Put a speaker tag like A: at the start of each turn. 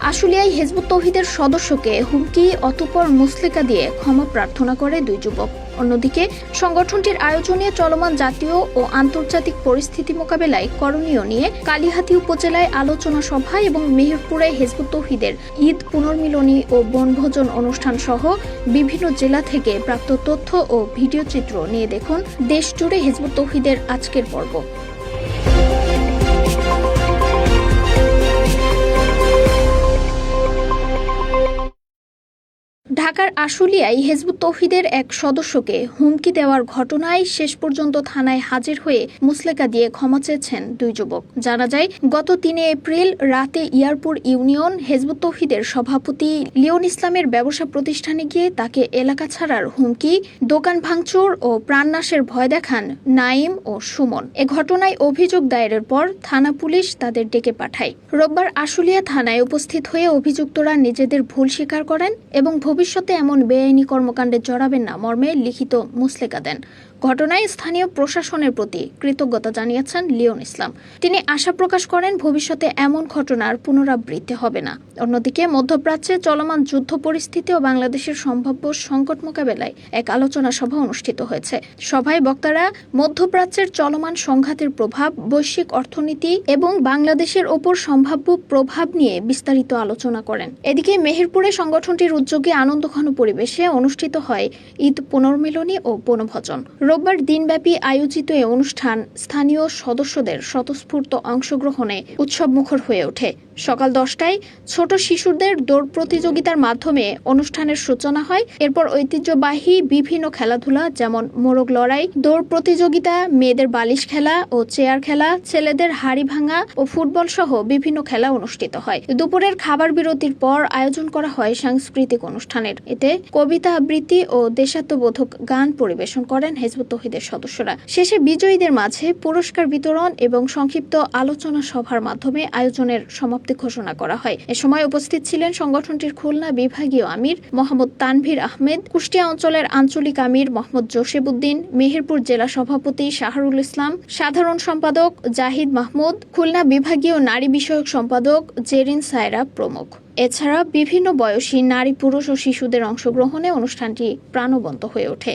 A: আশুলিয়ায় Hizb ut তৌহিদের সদস্যকে হুমকি অতঃপর মুচলেকা দিয়ে ক্ষমা প্রার্থনা করে দুই যুবক। অন্যদিকে সংগঠনটির আয়োজনে চলমান জাতীয় ও আন্তর্জাতিক পরিস্থিতি মোকাবেলায় করণীয় নিয়ে কালিহাতী উপজেলায় আলোচনা সভা এবং মেহেরপুরে হিজবুত তৌহিদের ঈদ পুনর্মিলনী ও বনভোজন অনুষ্ঠান সহ বিভিন্ন জেলা থেকে প্রাপ্ত তথ্য ও ভিডিও চিত্র নিয়ে দেখুন দেশ জুড়ে হিজবুত তৌহিদের আজকের পর্ব। ঢাকার আশুলিয়ায় হিজবুত তৌহিদের এক সদস্যকে হুমকি দেওয়ার ঘটনায় শেষ পর্যন্ত থানায় হাজির হয়ে মুচলেকা দিয়ে ক্ষমা চেয়েছেন দুই যুবক। জানা যায়, গত ৩ এপ্রিল রাতে ইয়ারপুর ইউনিয়ন হিজবুত তৌহিদের সভাপতি লিওন ইসলামের ব্যবসা প্রতিষ্ঠানে গিয়ে তাকে এলাকা ছাড়ার হুমকি, দোকান ভাঙচুর ও প্রাণনাশের ভয় দেখান নাইম ও সুমন। এ ঘটনায় অভিযোগ দায়েরের পর থানা পুলিশ তাদের ডেকে পাঠায়। রোববার আশুলিয়া থানায় উপস্থিত হয়ে অভিযুক্তরা নিজেদের ভুল স্বীকার করেন এবং ভবিষ্যতে এমন বেআইনি কর্মকাণ্ডে জড়াবেন না মর্মে লিখিত মুচলেকা দেন। ঘটনায় স্থানীয় প্রশাসনের প্রতি কৃতজ্ঞতা জানিয়েছেন লিওন ইসলাম। তিনি আশা প্রকাশ করেন ভবিষ্যতে এমন ঘটনার পুনরাবৃত্তি হবে না। অন্যদিকে মধ্যপ্রাচ্যে চলমান যুদ্ধ পরিস্থিতি ও বাংলাদেশের সম্ভাব্য সংকট মোকাবেলায় এক আলোচনা সভা অনুষ্ঠিত হয়েছে। সভায় বক্তারা মধ্যপ্রাচ্যের চলমান সংঘাতের প্রভাব, বৈশ্বিক অর্থনীতি এবং বাংলাদেশের ওপর সম্ভাব্য প্রভাব নিয়ে বিস্তারিত আলোচনা করেন। এদিকে মেহেরপুরে সংগঠনটির উদ্যোগে আনন্দঘন পরিবেশে অনুষ্ঠিত হয় ঈদ পুনর্মিলনী ও বনভোজন। রোববার দিনব্যাপী আয়োজিত এই অনুষ্ঠান স্থানীয় সদস্যদের স্বতঃস্ফূর্ত অংশগ্রহণে উৎসবমুখর হয়ে ওঠে। সকাল 10টায় ছোট শিশুদের দৌড় প্রতিযোগিতার মাধ্যমে অনুষ্ঠানের সূচনা হয়। এরপর ঐতিহ্যবাহী বিভিন্ন খেলাধুলা যেমন মোরগ লড়াই, দৌড় প্রতিযোগিতা, মেয়েদের বালিশ খেলা ও চেয়ার খেলা, ছেলেদের হাড়ি ভাঙা ও ফুটবল সহ বিভিন্ন খেলা অনুষ্ঠিত হয়। দুপুরের খাবার বিরতির পর আয়োজন করা হয় সাংস্কৃতিক অনুষ্ঠানের। এতে কবিতা আবৃত্তি ও দেশাত্মবোধক গান পরিবেশন করেন হিজবুত তৌহিদের সদস্যরা। শেষে বিজয়ীদের মাঝে পুরস্কার বিতরণ এবং সংক্ষিপ্ত আলোচনা সভার মাধ্যমে আয়োজনের সমাপ্তি ঘোষণা করা হয়। এ সময় উপস্থিত ছিলেন সংগঠনটির খুলনা বিভাগীয় আমির মোহাম্মদ তানভীর আহমেদ, কুষ্টিয়া অঞ্চলের আঞ্চলিক আমির মোহাম্মদ জসিবউদ্দিন, মেহেরপুর জেলা সভাপতি শাহরুল ইসলাম, সাধারণ সম্পাদক জাহিদ মাহমুদ, খুলনা বিভাগীয় নারী বিষয়ক সম্পাদক জেরিন সায়রা প্রমুখ। এছাড়া বিভিন্ন বয়সী নারী, পুরুষ ও শিশুদের অংশগ্রহণে অনুষ্ঠানটি প্রাণবন্ত হয়ে ওঠে।